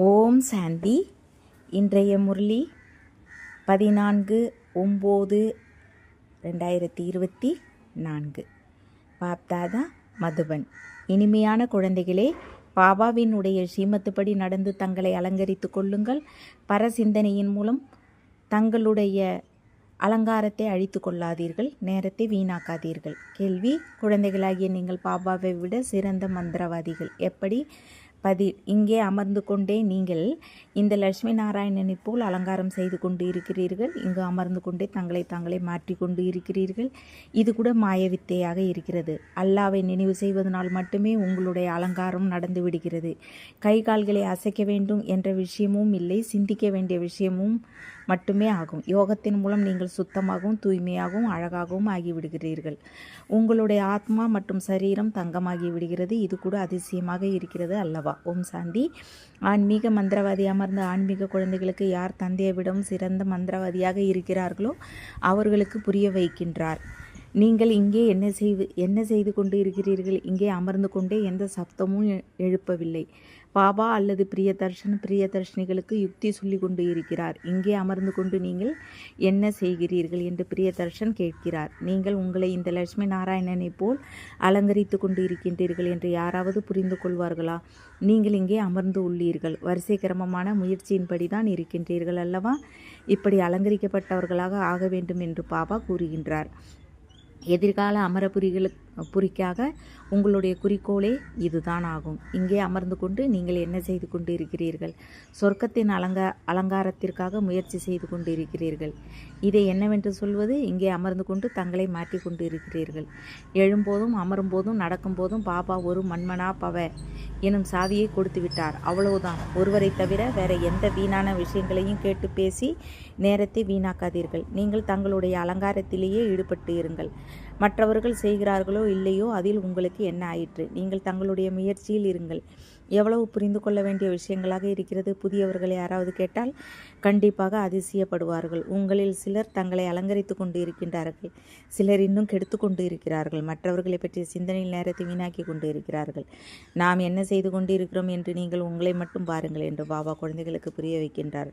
ஓம் சாந்தி. இன்றைய முரளி 14/9/2024. பாப்தாதா மதுபன். இனிமையான குழந்தைகளே, பாபாவினுடைய ஸ்ரீமத்துப்படி நடந்து தங்களை அலங்கரித்து கொள்ளுங்கள். பரசிந்தனையின் மூலம் தங்களுடைய அலங்காரத்தை அழித்து கொள்ளாதீர்கள், நேரத்தை வீணாக்காதீர்கள். கேள்வி: குழந்தைகளாகிய நீங்கள் பாபாவை விட சிறந்த மந்திரவாதிகள் எப்படி? பதில்: இங்கே அமர்ந்து கொண்டே நீங்கள் இந்த லட்சுமி நாராயணனை போல் அலங்காரம் செய்து கொண்டு இருக்கிறீர்கள். இங்கு அமர்ந்து கொண்டே தங்களை தாங்களே மாற்றி கொண்டு இருக்கிறீர்கள். இது கூட மாயவித்தையாக இருக்கிறது. அல்லாவை நினைவு செய்வதனால் மட்டுமே உங்களுடைய அலங்காரம் நடந்து விடுகிறது. கை கால்களை அசைக்க வேண்டும் என்ற விஷயமும் இல்லை, சிந்திக்க வேண்டிய விஷயமும் மட்டுமே ஆகும். யோகத்தின் மூலம் நீங்கள் சுத்தமாகவும் தூய்மையாகவும் அழகாகவும் ஆகிவிடுகிறீர்கள். உங்களுடைய ஆத்மா மற்றும் சரீரம் தங்கமாகி விடுகிறது. இது கூட அதிசயமாக இருக்கிறது அல்லவா? ஓம் சாந்தி. ஆன்மீக மந்திரவாதி அமர்ந்த ஆன்மீக குழந்தைகளுக்கு யார் தந்தையை விடவும் சிறந்த மந்திரவாதியாக இருக்கிறார்களோ அவர்களுக்கு புரிய வைக்கின்றார். நீங்கள் இங்கே என்ன செய்து கொண்டு இருக்கிறீர்கள்? இங்கே அமர்ந்து கொண்டே எந்த சப்தமும் எழுப்பவில்லை. பாபா அல்லது பிரியதர்ஷினிகளுக்கு யுக்தி சொல்லி கொண்டு இருக்கிறார். இங்கே அமர்ந்து கொண்டு நீங்கள் என்ன செய்கிறீர்கள் என்று பிரியதர்ஷன் கேட்கிறார். நீங்கள் உங்களை இந்த லட்சுமி நாராயணனை போல் அலங்கரித்து கொண்டு இருக்கின்றீர்கள் என்று யாராவது புரிந்து கொள்வார்களா? நீங்கள் இங்கே அமர்ந்து உள்ளீர்கள். வரிசை கிரமமான முயற்சியின்படி தான் இருக்கின்றீர்கள் அல்லவா? இப்படி அலங்கரிக்கப்பட்டவர்களாக ஆக வேண்டும் என்று பாபா கூறுகின்றார். எதிர்கால புரிக்காக உங்களுடைய குறிக்கோளே இதுதான் ஆகும். இங்கே அமர்ந்து கொண்டு நீங்கள் என்ன செய்து கொண்டு இருக்கிறீர்கள்? சொர்க்கத்தின் அலங்காரத்திற்காக முயற்சி செய்து கொண்டு இருக்கிறீர்கள். இதை என்னவென்று சொல்வது? இங்கே அமர்ந்து கொண்டு தங்களை மாற்றி கொண்டு இருக்கிறீர்கள். எழும்போதும் அமரும் போதும் நடக்கும் போதும் பாபா ஒரு மன்மனா பவ எனும் சாவியை கொடுத்து விட்டார். அவ்வளவுதான். ஒருவரை தவிர வேற எந்த வீணான விஷயங்களையும் கேட்டு பேசி நேரத்தை வீணாக்காதீர்கள். நீங்கள் தங்களுடைய அலங்காரத்திலேயே ஈடுபட்டு இருங்கள். மற்றவர்கள் செய்கிறார்களோ இல்லையோ அதில் உங்களுக்கு என்ன ஆயிற்று? நீங்கள் தங்களுடைய முயற்சியில் இருங்கள். எவ்வளவு புரிந்து கொள்ள வேண்டிய விஷயங்களாக இருக்கிறது. புதியவர்களை யாராவது கேட்டால் கண்டிப்பாக அதிசயப்படுவார்கள். உங்களில் சிலர் தங்களை அலங்கரித்து கொண்டு இருக்கின்றார்கள், சிலர் இன்னும் கெடுத்து கொண்டு இருக்கிறார்கள். மற்றவர்களை பற்றிய சிந்தனையில் நேரத்தை வீணாக்கி கொண்டு இருக்கிறார்கள். நாம் என்ன செய்து கொண்டு இருக்கிறோம் என்று நீங்கள் உங்களை மட்டும் பாருங்கள் என்று பாபா குழந்தைகளுக்கு புரிய வைக்கின்றார்.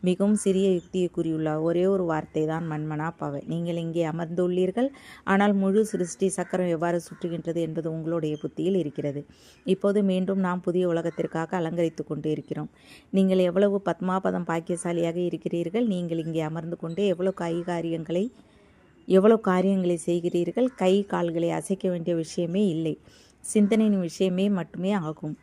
மிகவும் சிறிய யுக்தியை கூறியுள்ளார். ஒரே ஒரு வார்த்தை தான், மன்மனா பவ. நீங்கள் இங்கே அமர்ந்துள்ளீர்கள், ஆனால் முழு சிருஷ்டி சக்கரம் எவ்வாறு சுற்றுகின்றது என்பது உங்களுடைய புத்தியில் இருக்கிறது. இப்போது மீண்டும் நாம் புதிய உலகத்திற்காக அலங்கரித்து கொண்டு இருக்கிறோம். நீங்கள் எவ்வளவு பத்மாபதம் பாக்கியசாலியாக இருக்கிறீர்கள். நீங்கள் இங்கே அமர்ந்து கொண்டே எவ்வளவு காரியங்களை செய்கிறீர்கள். கை கால்களை அசைக்க வேண்டிய விஷயமே இல்லை, சிந்தனையின் விஷயமே மட்டுமே ஆகும்.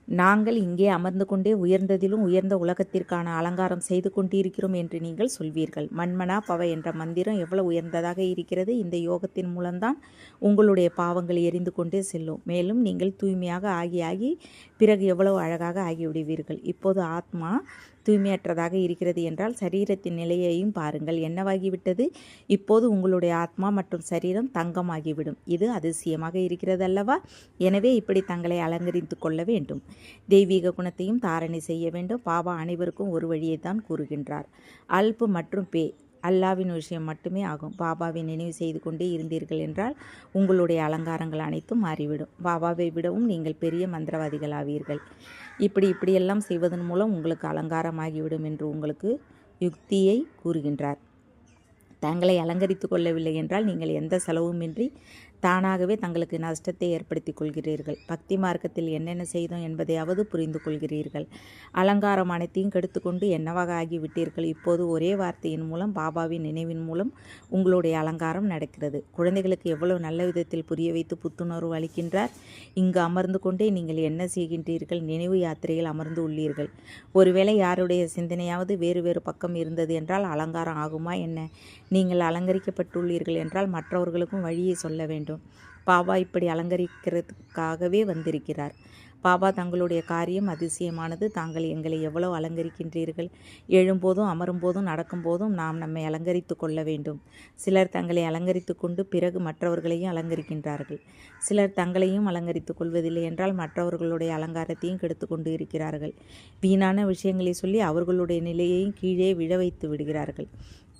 நாங்கள் இங்கே அமர்ந்து கொண்டே உயர்ந்ததிலும் உயர்ந்த உலகத்திற்கான அலங்காரம் செய்து கொண்டிருக்கிறோம் என்று நீங்கள் சொல்வீர்கள். மன்மனா பவ என்ற மந்திரம் எவ்வளவு உயர்ந்ததாக இருக்கிறது. இந்த யோகத்தின் மூலம்தான் உங்களுடைய பாவங்கள் எரிந்து கொண்டே செல்லும். மேலும் நீங்கள் தூய்மையாக ஆகி பிறகு எவ்வளவு அழகாக ஆகிவிடுவீர்கள். இப்போது ஆத்மா தூய்மையற்றதாக இருக்கிறது என்றால் சரீரத்தின் நிலையையும் பாருங்கள். என்னவாகிவிட்டது? இப்போது உங்களுடைய ஆத்மா மற்றும் சரீரம் தங்கமாகிவிடும். இது அதிசயமாக இருக்கிறது அல்லவா? எனவே இப்படி தங்களை அலங்கரித்து கொள்ள வேண்டும். தெய்வீக குணத்தையும் தாரணை செய்ய வேண்டும். பாபா அனைவருக்கும் ஒரு வழியை தான் கூறுகின்றார். அல்பு மற்றும் பே அல்லாவின் விஷயம் மட்டுமே ஆகும். பாபாவை நினைவு செய்து கொண்டே இருந்தீர்கள் என்றால் உங்களுடைய அலங்காரங்கள் அனைத்தும் மாறிவிடும். பாபாவை விடவும் நீங்கள் பெரிய மந்திரவாதிகள் ஆவீர்கள். இப்படியெல்லாம் செய்வதன் மூலம் உங்களுக்கு அலங்காரமாகிவிடும் என்று உங்களுக்கு யுக்தியை கூறுகின்றார். தங்களை அலங்கரித்து கொள்ளவில்லை என்றால் நீங்கள் எந்த செலவுமின்றி தானாகவே தங்களுக்கு நஷ்டத்தை ஏற்படுத்தி கொள்கிறீர்கள். பக்தி மார்க்கத்தில் என்னென்ன செய்தோம் என்பதையாவது புரிந்து கொள்கிறீர்கள். அலங்காரம் அனைத்தையும் கெடுத்துக்கொண்டு என்னவாக ஆகிவிட்டீர்கள். இப்போது ஒரே வார்த்தையின் மூலம், பாபாவின் நினைவின் மூலம் உங்களுடைய அலங்காரம் நடக்கிறது. குழந்தைகளுக்கு எவ்வளவு நல்ல விதத்தில் புரிய வைத்து புத்துணர்வு அளிக்கின்றார். இங்கு அமர்ந்து கொண்டே நீங்கள் என்ன செய்கின்றீர்கள்? நினைவு யாத்திரையில் அமர்ந்து உள்ளீர்கள். ஒருவேளை யாருடைய சிந்தனையாவது வேறு பக்கம் இருந்தது என்றால் அலங்காரம் ஆகுமா என்ன? நீங்கள் அலங்கரிக்கப்பட்டுள்ளீர்கள் என்றால் மற்றவர்களுக்கும் வழியை சொல்ல வேண்டும். பாபா இப்படி அலங்கரிக்கிறதுக்காகவே வந்திருக்கிறார். பாபா தங்களுடைய காரியம் அதிசயமானது. தாங்கள் எங்களை எவ்வளவு அலங்கரிக்கின்றீர்கள். எழும்போதும் அமரும் போதும் நடக்கும் போதும் நாம் நம்மை அலங்கரித்து கொள்ள வேண்டும். சிலர் தங்களை அலங்கரித்து கொண்டு பிறகு மற்றவர்களையும் அலங்கரிக்கின்றார்கள். சிலர் தங்களையும் அலங்கரித்து கொள்வதில்லை என்றால் மற்றவர்களுடைய அலங்காரத்தையும் கெடுத்து கொண்டு இருக்கிறார்கள். வீணான விஷயங்களை சொல்லி அவர்களுடைய நிலையையும் கீழே விழ வைத்து விடுகிறார்கள்.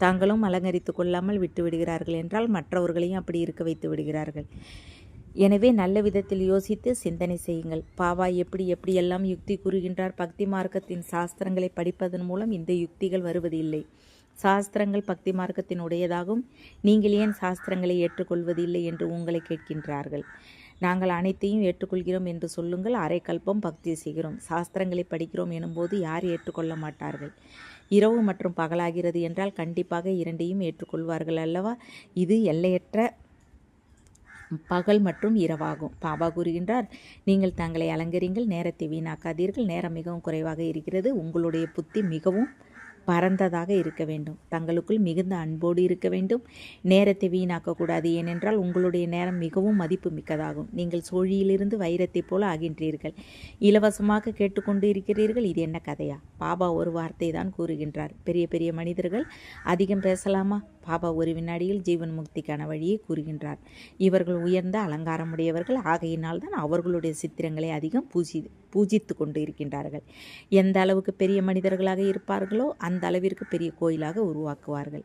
தாங்களும் அலங்கரித்து கொள்ளாமல் விட்டு விடுகிறார்கள் என்றால் மற்றவர்களையும் அப்படி இருக்க வைத்து விடுகிறார்கள். எனவே நல்ல விதத்தில் யோசித்து சிந்தனை செய்யுங்கள். பாபா எப்படியெல்லாம் யுக்தி கூறுகின்றார். பக்தி மார்க்கத்தின் சாஸ்திரங்களை படிப்பதன் மூலம் இந்த யுக்திகள் வருவதில்லை. சாஸ்திரங்கள் பக்தி மார்க்கத்தின் உடையதாகும். நீங்கள் ஏன் சாஸ்திரங்களை ஏற்றுக்கொள்வதில்லை என்று உங்களை கேட்கின்றார்கள். நாங்கள் அனைத்தையும் ஏற்றுக்கொள்கிறோம் என்று சொல்லுங்கள். அரை கல்பம் பக்தி செய்கிறோம், சாஸ்திரங்களை படிக்கிறோம் எனும்போது யார் ஏற்றுக்கொள்ள மாட்டார்கள்? இரவு மற்றும் பகலாகிறது என்றால் கண்டிப்பாக இரண்டையும் ஏற்றுக்கொள்வார்கள் அல்லவா? இது எல்லையற்ற பகல் மற்றும் இரவாகும். பாபா கூறுகின்றார், நீங்கள் தங்களை அலங்கரிங்கள், நேரத்தை வீணாக்காதீர்கள். நேரம் மிகவும் குறைவாக இருக்கிறது. உங்களுடைய புத்தி மிகவும் பரந்ததாக இருக்க வேண்டும். தங்களுக்குள் மிகுந்த அன்போடு இருக்க வேண்டும். நேரத்தை வீணாக்கக்கூடாது. ஏனென்றால் உங்களுடைய நேரம் மிகவும் மதிப்பு மிக்கதாகும். நீங்கள் சோழியிலிருந்து வைரத்தைப் போல ஆகின்றீர்கள். இலவசமாக கேட்டுக்கொண்டு இருக்கிறீர்கள். இது என்ன கதையா? பாபா ஒரு வார்த்தை தான் கூறுகின்றார். பெரிய பெரிய மனிதர்கள் அதிகம் பேசலாமா? பாபா ஒரு வினாடியில் ஜீவன் முக்திக்கான வழியை கூறுகின்றார். இவர்கள் உயர்ந்த அலங்காரமுடையவர்கள். ஆகையினால் தான் அவர்களுடைய சித்திரங்களை அதிகம் பூஜித்து கொண்டு இருக்கின்றார்கள். எந்த அளவுக்கு பெரிய மனிதர்களாக இருப்பார்களோ அந்த அளவிற்கு பெரிய கோயிலாக உருவாக்குவார்கள்.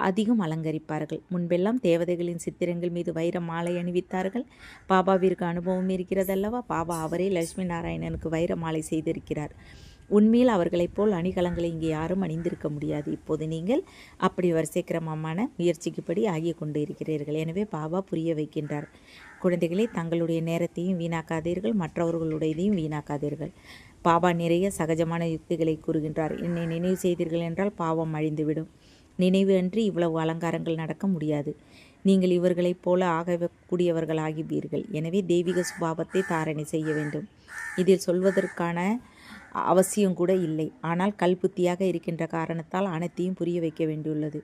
அதிகம் அலங்கரிப்பார்கள். முன்பெல்லாம் தேவதைகளின் சித்திரங்கள் மீது வைர மாலை அணிவித்தார்கள். பாபாவிற்கு அனுபவம் இருக்கிறதல்லவா? பாபா அவரே லட்சுமி நாராயணனுக்கு வைர மாலை செய்திருக்கிறார். உண்மையில் அவர்களைப் போல் அணிகலங்களை இங்கே யாரும் அணிந்திருக்க முடியாது. இப்போது நீங்கள் அப்படி வரிசை கிரமமான முயற்சிக்குப்படி ஆகிய கொண்டு இருக்கிறீர்கள். எனவே பாபா புரிய வைக்கின்றார். குழந்தைகளை, தங்களுடைய நேரத்தையும் வீணாக்காதீர்கள், மற்றவர்களுடையதையும் வீணாக்காதீர்கள். பாபா நிறைய சகஜமான யுக்திகளை கூறுகின்றார். என்னை நினைவு செய்தீர்கள் என்றால் பாவம் அழிந்துவிடும். நினைவு அன்றி இவ்வளவு அலங்காரங்கள் நடக்க முடியாது. நீங்கள் இவர்களைப் போல ஆகக்கூடியவர்கள் ஆகிவீர்கள். எனவே தெய்வீக சுபாவத்தை தாரணை செய்ய வேண்டும். இதில் சொல்வதற்கான அவசியம் கூட இல்லை. ஆனால் கல்புத்தியாக இருக்கின்ற காரணத்தால் அனைத்தையும் புரிய வைக்க வேண்டியுள்ளது.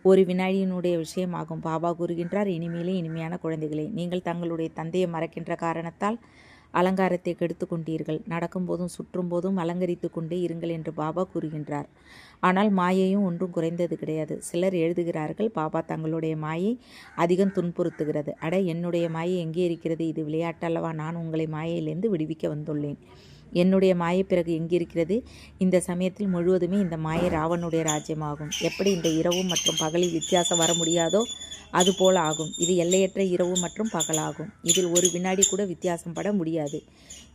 ஒரு வினாடியினுடைய விஷயமாகும். பாபா கூறுகின்றார், இனிமேலே இனிமையான குழந்தைகளே, நீங்கள் தங்களுடைய தந்தையை மறக்கின்ற காரணத்தால் அலங்காரத்தை கெடுத்து கொண்டீர்கள். நடக்கும்போதும் சுற்றும் போதும் அலங்கரித்து கொண்டே இருங்கள் என்று பாபா கூறுகின்றார். ஆனால் மாயையும் ஒன்றும் குறைந்தது கிடையாது. சிலர் எழுதுகிறார்கள், பாபா தங்களுடைய மாயை அதிகம் துன்புறுத்துகிறது. அட, என்னுடைய மாயை எங்கே இருக்கிறது? இது விளையாட்டல்லவா? நான் உங்களை மாயையிலிருந்து விடுவிக்க வந்துள்ளேன். என்னுடைய மாயை பிறகு எங்கிருக்கிறது? இந்த சமயத்தில் முழுவதுமே இந்த மாயை ராவனுடைய ராஜ்யமாகும். எப்படி இந்த இரவு மற்றும் பகலில் வித்தியாசம் வர முடியாதோ அதுபோல் ஆகும். இது எல்லையற்ற இரவு மற்றும் பகலாகும். இதில் ஒரு வினாடி கூட வித்தியாசம் பட முடியாது.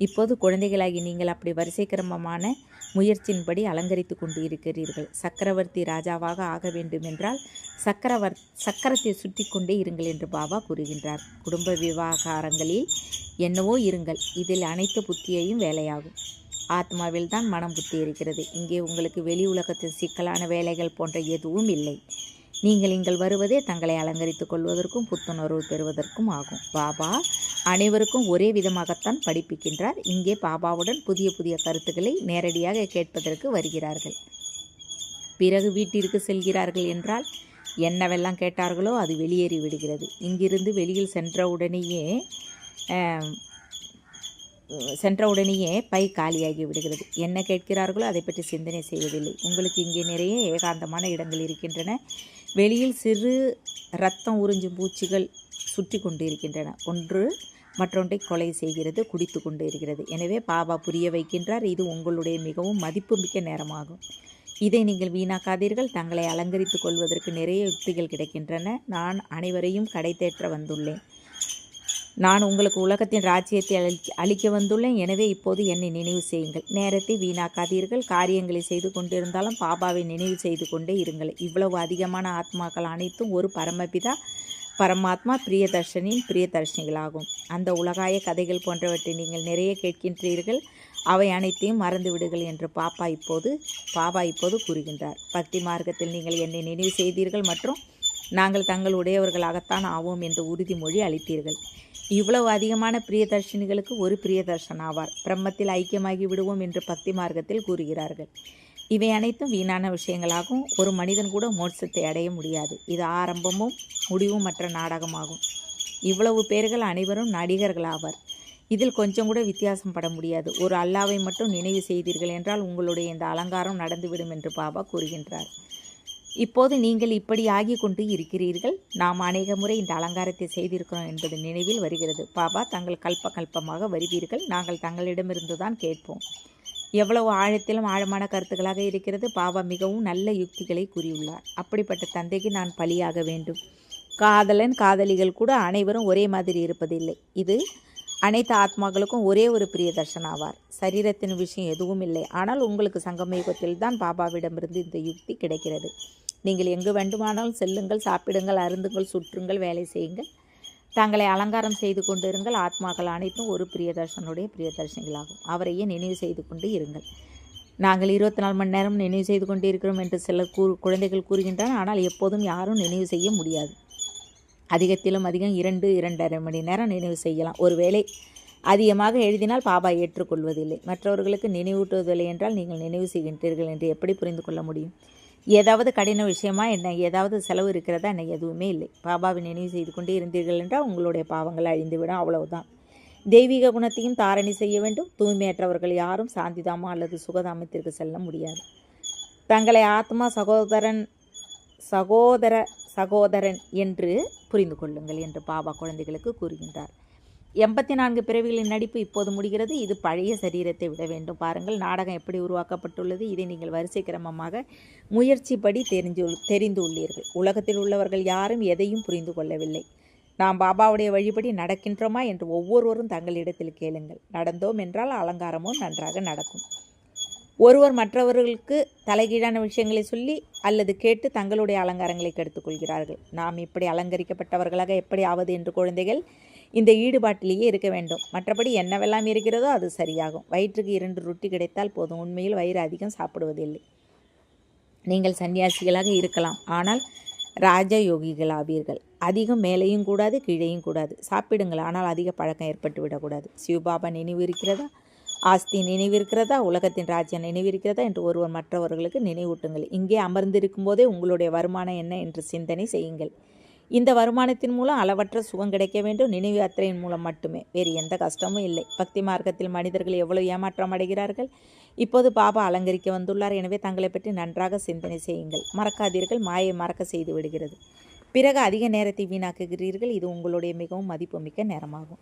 இப்போது குழந்தைகளாகி நீங்கள் அப்படி வரிசை கிரமமான முயற்சியின்படி அலங்கரித்து கொண்டு இருக்கிறீர்கள். சக்கரவர்த்தி ராஜாவாக ஆக வேண்டுமென்றால் சக்கரத்தை சுற்றி கொண்டே இருங்கள் என்று பாபா கூறுகின்றார். குடும்ப விவகாரங்களில் என்னவோ இருங்கள். இதில் அனைத்து புத்தியையும் வேலையாகும். ஆத்மாவில் தான் மனம் புத்தி இருக்கிறது. இங்கே உங்களுக்கு வெளி உலகத்தின் சிக்கலான வேலைகள் போன்ற எதுவும் இல்லை. நீங்கள் வருவதே தங்களை அலங்கரித்துக் கொள்வதற்கும் புத்துணர்வு பெறுவதற்கும் ஆகும். பாபா அனைவருக்கும் ஒரே விதமாகத்தான் படிப்பிக்கின்றார். இங்கே பாபாவுடன் புதிய புதிய கருத்துக்களை நேரடியாக கேட்பதற்கு வருகிறார்கள். பிறகு வீட்டிற்கு செல்கிறார்கள் என்றால் என்னவெல்லாம் கேட்டார்களோ அது வெளியேறி விடுகிறது. இங்கிருந்து வெளியில் சென்றவுடனேயே பை காலியாகி விடுகிறது. என்ன கேட்கிறார்களோ அதை பற்றி சிந்தனை செய்வதில்லை. உங்களுக்கு இங்கே நிறைய ஏகாந்தமான இடங்கள் இருக்கின்றன. வெளியில் சிறு இரத்தம் உறிஞ்சும் பூச்சிகள் சுற்றி கொண்டு இருக்கின்றன. ஒன்று மற்றொன்றை கொலை செய்கிறது, குடித்து கொண்டு இருக்கிறது. எனவே பாபா புரிய வைக்கின்றார், இது உங்களுடைய மிகவும் மதிப்புமிக்க நேரமாகும். இதை நீங்கள் வீணாக்காதீர்கள். தங்களை அலங்கரித்துக் கொள்வதற்கு நிறைய யுக்திகள் கிடைக்கின்றன. நான் அனைவரையும் கடை தேற்ற வந்துள்ளேன். நான் உங்களுக்கு உலகத்தின் ராஜ்யத்தை அளிக்க வந்துள்ளேன். எனவே இப்போது என்னை நினைவு செய்யுங்கள். நேரத்தை வீணாக்காதீர்கள். காரியங்களை செய்து கொண்டிருந்தாலும் பாபாவை நினைவு செய்து கொண்டே இருங்கள். இவ்வளவு அதிகமான ஆத்மாக்கள் அனைத்தும் ஒரு பரமபிதா பரமாத்மா பிரியதர்ஷனின் பிரியதர்ஷினிகளாகும். அந்த உலகாய கதைகள் போன்றவற்றை நீங்கள் நிறைய கேட்கின்றீர்கள். அவை அனைத்தையும் மறந்து விடுங்கள் என்று பாபா இப்போது கூறுகின்றார். பக்தி மார்க்கத்தில் நீங்கள் என்னை நினைவு செய்தீர்கள் மற்றும் நாங்கள் தங்களுடையவர்களாகத்தான் ஆவோம் என்று உறுதிமொழி அளித்தீர்கள். இவ்வளவு அதிகமான பிரியதர்ஷினிகளுக்கு ஒரு பிரியதர்ஷன் ஆவார். பிரம்மத்தில் ஐக்கியமாகி விடுவோம் என்று பக்தி மார்க்கத்தில் கூறுகிறார்கள். இவை அனைத்தும் வீணான விஷயங்களாகும். ஒரு மனிதன் கூட மோட்சத்தை அடைய முடியாது. இது ஆரம்பமும் முடிவும் மற்ற நாடகமாகும். இவ்வளவு பேர்கள் அனைவரும் நடிகர்கள் ஆவர். இதில் கொஞ்சம் கூட வித்தியாசம் பட முடியாது. ஒரு அல்லாவை மட்டும் நினைவு செய்தீர்கள் என்றால் உங்களுடைய இந்த அலங்காரம் நடந்துவிடும் என்று பாபா கூறுகின்றார். இப்போது நீங்கள் இப்படி ஆகி கொண்டு இருக்கிறீர்கள். நாம் அநேக முறை இந்த அலங்காரத்தை செய்திருக்கிறோம் என்பது நினைவில் வருகிறது. பாபா தங்கள் கல்பமாக வருவீர்கள். நாங்கள் தங்களிடமிருந்து தான் கேட்போம். எவ்வளவு ஆழத்திலும் ஆழமான கருத்துக்களாக இருக்கிறது. பாபா மிகவும் நல்ல யுக்திகளை கூறியுள்ளார். அப்படிப்பட்ட தந்தைக்கு நான் பலியாக வேண்டும். காதலன் காதலிகள் கூட அனைவரும் ஒரே மாதிரி இருப்பதில்லை. இது அனைத்து ஆத்மாக்களுக்கும் ஒரே ஒரு பிரியதர்ஷன் ஆவார். சரீரத்தின் விஷயம் எதுவும் இல்லை. ஆனால் உங்களுக்கு சங்கமயுகத்தில் தான் பாபாவிடமிருந்து இந்த யுக்தி கிடைக்கிறது. நீங்கள் எங்கு வேண்டுமானாலும் செல்லுங்கள், சாப்பிடுங்கள், அருந்துங்கள், சுற்றுங்கள், வேலை செய்யுங்கள், தங்களை அலங்காரம் செய்து கொண்டிருங்கள். ஆத்மாக்கள் அனைத்தும் ஒரு பிரியதர்ஷனுடைய பிரியதர்ஷிகளாகும். அவரையே நினைவு செய்து கொண்டு இருங்கள். நாங்கள் 24 மணி நேரம் நினைவு செய்து கொண்டு இருக்கிறோம் என்று சில குழந்தைகள் கூறுகின்றனர். ஆனால் எப்போதும் யாரும் நினைவு செய்ய முடியாது. அதிகத்திலும் அதிகம் 2-2.5 மணி நேரம் நினைவு செய்யலாம். ஒருவேளை அதிகமாக எழுதினால் பாபா ஏற்றுக்கொள்வதில்லை. மற்றவர்களுக்கு நினைவூட்டுவதில்லை என்றால் நீங்கள் நினைவு செய்கின்றீர்கள் என்று எப்படி புரிந்து கொள்ள முடியும்? ஏதாவது கடின விஷயமா என்ன? ஏதாவது செலவு இருக்கிறதா என்ன? எதுவுமே இல்லை. பாபாவை நினைவு செய்து கொண்டே இருந்தீர்கள் என்றால் உங்களுடைய பாவங்கள் அழிந்துவிடும். அவ்வளவுதான். தெய்வீக குணத்தையும் தாரணை செய்ய வேண்டும். தூய்மையற்றவர்கள் யாரும் சாந்திதாமா அல்லது சுகதாமத்திற்கு செல்ல முடியாது. தங்களை ஆத்மா சகோதரன் என்று புரிந்து கொள்ளுங்கள் என்று பாபா குழந்தைகளுக்கு கூறுகின்றார். 84 பிறவிகளின் நடிப்பு இப்போது முடிகிறது. இது பழைய சரீரத்தை விட வேண்டும். பாருங்கள், நாடகம் எப்படி உருவாக்கப்பட்டுள்ளது. இதை நீங்கள் வரிசை கிரமமாக முயற்சிப்படி தெரிந்து உள்ளீர்கள். உலகத்தில் உள்ளவர்கள் யாரும் எதையும் புரிந்து கொள்ளவில்லை. நாம் பாபாவுடைய வழிபடி நடக்கின்றோமா என்று ஒவ்வொருவரும் தங்களிடத்தில் கேளுங்கள். நடந்தோம் என்றால் அலங்காரமும் நன்றாக நடக்கும். ஒருவர் மற்றவர்களுக்கு தலைகீழான விஷயங்களை சொல்லி அல்லது கேட்டு தங்களுடைய அலங்காரங்களை கெடுத்துக்கொள்கிறார்கள். நாம் இப்படி அலங்கரிக்கப்பட்டவர்களாக எப்படி ஆவது என்று குழந்தைகள் இந்த ஈடுபாட்டிலேயே இருக்க வேண்டும். மற்றபடி என்னவெல்லாம் இருக்கிறதோ அது சரியாகும். வயிற்றுக்கு 2 ரொட்டி கிடைத்தால் போதும். உண்மையில் வயிறு அதிகம் சாப்பிடுவதில்லை. நீங்கள் சன்னியாசிகளாக இருக்கலாம், ஆனால் ராஜயோகிகளாவீர்கள். அதிகம் மேலேயும் கூடாது, கீழேயும் கூடாது. சாப்பிடுங்கள், ஆனால் அதிக பழக்கம் ஏற்பட்டு விடக்கூடாது. சிவபாபா நினைவு இருக்கிறதா? ஆஸ்தி நினைவு இருக்கிறதா? உலகத்தின் ராஜ்யம் நினைவு இருக்கிறதா என்று ஒருவர் மற்றவர்களுக்கு நினைவூட்டுங்கள். இங்கே அமர்ந்திருக்கும் போதே உங்களுடைய வருமானம் என்ன என்று சிந்தனை செய்யுங்கள். இந்த வருமானத்தின் மூலம் அளவற்ற சுகம் கிடைக்க வேண்டும். நினைவு யாத்திரையின் மூலம் மட்டுமே, வேறு எந்த கஷ்டமும் இல்லை. பக்தி மார்க்கத்தில் மனிதர்கள் எவ்வளவு ஏமாற்றம் அடைகிறார்கள். இப்போது பாபா அலங்கரிக்க வந்துள்ளார். எனவே தங்களை பற்றி நன்றாக சிந்தனை செய்யுங்கள். மறக்காதீர்கள், மாயை மறக்க செய்து விடுகிறது. பிறகு அதிக நேரத்தை வீணாக்குகிறீர்கள். இது உங்களுடைய மிகவும் மதிப்புமிக்க நேரமாகும்.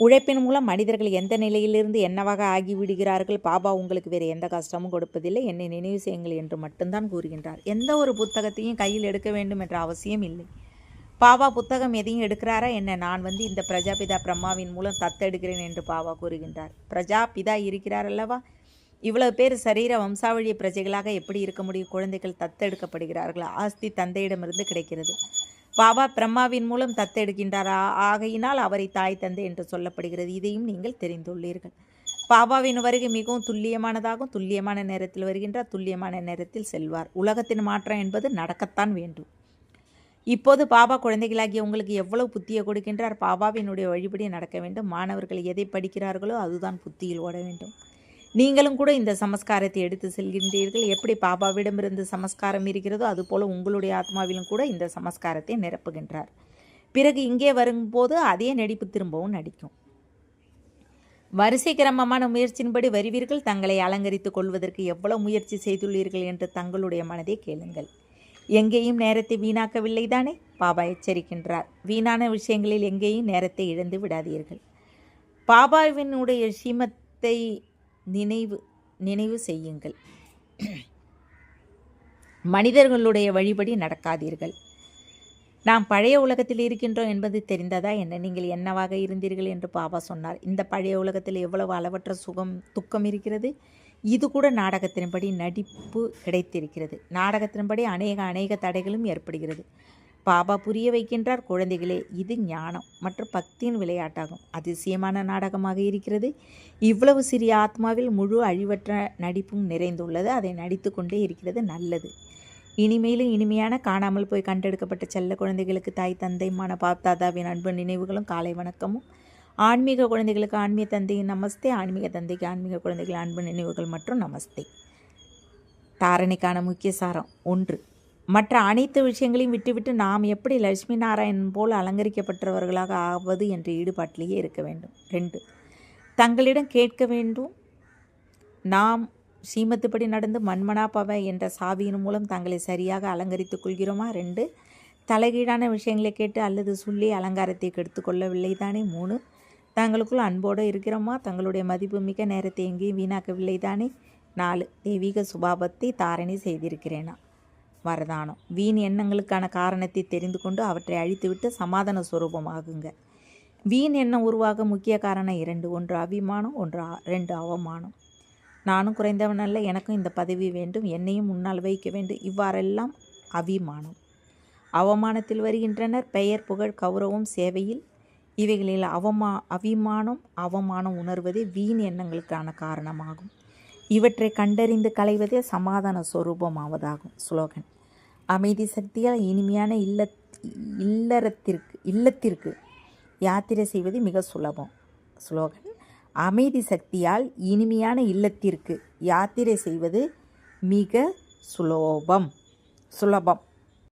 உழைப்பின் மூலம் மனிதர்கள் எந்த நிலையிலிருந்து என்னவாக ஆகிவிடுகிறார்கள். பாபா உங்களுக்கு வேறு எந்த கஷ்டமும் கொடுப்பதில்லை. என்னை நினைவு செய்யுங்கள் என்று மட்டும்தான் கூறுகின்றார். எந்த ஒரு புத்தகத்தையும் கையில் எடுக்க வேண்டும் என்ற அவசியம் இல்லை. பாபா புத்தகம் எதையும் எடுக்கிறாரா என்ன? நான் இந்த பிரஜாபிதா பிரம்மாவின் மூலம் தத்தெடுக்கிறேன் என்று பாபா கூறுகின்றார். பிரஜாபிதா இருக்கிறார் அல்லவா? இவ்வளவு பேர் சரீர வம்சாவழிய பிரஜைகளாக எப்படி இருக்க முடியும்? குழந்தைகள் தத்தெடுக்கப்படுகிறார்கள். ஆஸ்தி தந்தையிடமிருந்து கிடைக்கிறது. பாபா பிரம்மாவின் மூலம் தத்தெடுக்கின்றார். ஆகையினால் அவரை தாய் தந்தை என்று சொல்லப்படுகிறது. இதையும் நீங்கள் தெரிந்துள்ளீர்கள். பாபாவின் வருகை மிகவும் துல்லியமானதாகும். துல்லியமான நேரத்தில் வருகின்றார், துல்லியமான நேரத்தில் செல்வார். உலகத்தின் மாற்றம் என்பது நடக்கத்தான் வேண்டும். இப்போது பாபா குழந்தைகளாகிய உங்களுக்கு எவ்வளவு புத்தியை கொடுக்கின்றார். பாபாவினுடைய வழிபடி நடக்க வேண்டும். மாணவர்கள் எதை படிக்கிறார்களோ அதுதான் புத்தியில் ஓட வேண்டும். நீங்களும் கூட இந்த சமஸ்காரத்தை எடுத்து செல்கின்றீர்கள். எப்படி பாபாவிடமிருந்து சமஸ்காரம் இருக்கிறதோ அதுபோல உங்களுடைய ஆத்மாவிலும் கூட இந்த சமஸ்காரத்தை நிரப்புகின்றார். பிறகு இங்கே வரும்போது அதே நடிப்பு திரும்பவும் நடிக்கும். வரிசை கிரமமான முயற்சியின்படி வருவீர்கள். தங்களை அலங்கரித்துக் கொள்வதற்கு எவ்வளவு முயற்சி செய்துள்ளீர்கள் என்று தங்களுடைய மனதை கேளுங்கள். எங்கேயும் நேரத்தை வீணாக்கவில்லை தானே? பாபா எச்சரிக்கின்றார். வீணான விஷயங்களில் எங்கேயும் நேரத்தை இழந்து விடாதீர்கள். பாபாவினுடைய ஸ்ரீமத்தை நினைவு செய்யுங்கள். மனிதர்களுடைய வழிபடி நடக்காதீர்கள். நாம் பழைய உலகத்தில் இருக்கின்றோம் என்பது தெரிந்ததா என்ன? நீங்கள் என்னவாக இருந்தீர்கள் என்று பாபா சொன்னார். இந்த பழைய உலகத்தில் எவ்வளவு அளவற்ற சுகம் துக்கம் இருக்கிறது. இது கூட நாடகத்தின்படி நடிப்பு கிடைத்திருக்கிறது. நாடகத்தின்படி அநேக தடைகளும் ஏற்படுகிறது. பாபா புரிய வைக்கின்றார். குழந்தைகளே, இது ஞானம் மற்றும் பக்தியின் விளையாட்டாகும். அதிசயமான நாடகமாக இருக்கிறது. இவ்வளவு சிறிய ஆத்மாவில் முழு அழிவற்ற நடிப்பும் நிறைந்துள்ளது. அதை நடித்து கொண்டே இருக்கிறது. நல்லது. இனிமேலும் இனிமையான காணாமல் போய் கண்டெடுக்கப்பட்ட செல்ல குழந்தைகளுக்கு தாய் தந்தைமான பாப்தாதாவின் அன்பு நினைவுகளும் காலை வணக்கமும். ஆன்மீக குழந்தைகளுக்கு ஆன்மீக தந்தையின் நமஸ்தே. ஆன்மீக தந்தைக்கு ஆன்மீக குழந்தைகள் அன்பு நினைவுகள் மற்றும் நமஸ்தே. தாரணைக்கான முக்கிய சாரம் 1. மற்ற அனைத்து விஷயங்களையும் விட்டுவிட்டு நாம் எப்படி லட்சுமி நாராயணன் போல் அலங்கரிக்கப்பட்டவர்களாக ஆவது என்ற ஈடுபாட்டிலேயே இருக்க வேண்டும். 2. தங்களிடம் கேட்க வேண்டும். நாம் ஸ்ரீமத்துப்படி நடந்து மன்மனா பவ என்ற சாவியின் மூலம் தங்களை சரியாக அலங்கரித்துக் கொள்கிறோமா? 2. தலைகீழான விஷயங்களை கேட்டு அல்லது சொல்லி அலங்காரத்தை கெடுத்து கொள்ளவில்லை தானே? 3. தங்களுக்குள் அன்போடு இருக்கிறோமா? தங்களுடைய மதிப்பு மிக்க நேரத்தை எங்கேயும் வீணாக்கவில்லை தானே? 4. தெய்வீக சுபாவத்தை தாரணை செய்திருக்கிறேனா? வரதானம். வீண் எண்ணங்களுக்கான காரணத்தை தெரிந்து கொண்டு அவற்றை அழித்துவிட்டு சமாதான சுரூபமாகுங்க. வீண் எண்ணம் உருவாக முக்கிய காரணம் 2. ஒன்று அபிமானம், 2 அவமானம். நானும் குறைந்தவன் அல்ல, எனக்கும் இந்த பதவி வேண்டும், என்னையும் முன்னால் வைக்க வேண்டும், இவ்வாறெல்லாம் அபிமானம். அவமானத்தில் வருகின்றனர் பெயர், புகழ், கௌரவம், சேவையில். இவைகளில் அபிமானம், அவமானம் உணர்வதே வீண் எண்ணங்களுக்கான காரணமாகும். இவற்றை கண்டறிந்து களைவதே சமாதான சொரூபமாவதாகும். ஸ்லோகன். அமைதி சக்தியால் இனிமையான இல்லத்திற்கு யாத்திரை செய்வது மிக சுலபம். ஸ்லோகன். அமைதி சக்தியால் இனிமையான இல்லத்திற்கு யாத்திரை செய்வது மிக சுலபம்.